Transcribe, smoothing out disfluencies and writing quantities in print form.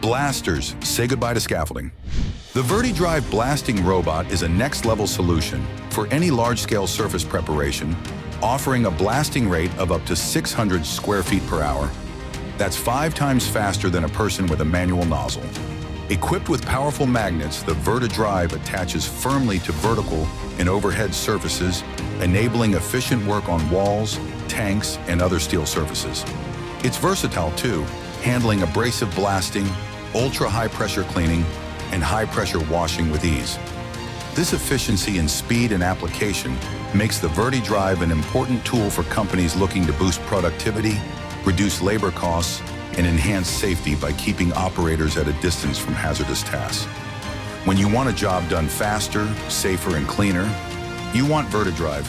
Blasters, say goodbye to scaffolding. The VertiDrive blasting robot is a next-level solution for any large-scale surface preparation, offering a blasting rate of up to 600 square feet per hour. That's 5 times faster than a person with a manual nozzle. Equipped with powerful magnets, the VertiDrive attaches firmly to vertical and overhead surfaces, enabling efficient work on walls, tanks, and other steel surfaces. It's versatile too, handling abrasive blasting, ultra-high pressure cleaning, and high-pressure washing with ease. This efficiency in speed and application makes the VertiDrive an important tool for companies looking to boost productivity, reduce labor costs, and enhance safety by keeping operators at a distance from hazardous tasks. When you want a job done faster, safer, and cleaner, you want VertiDrive.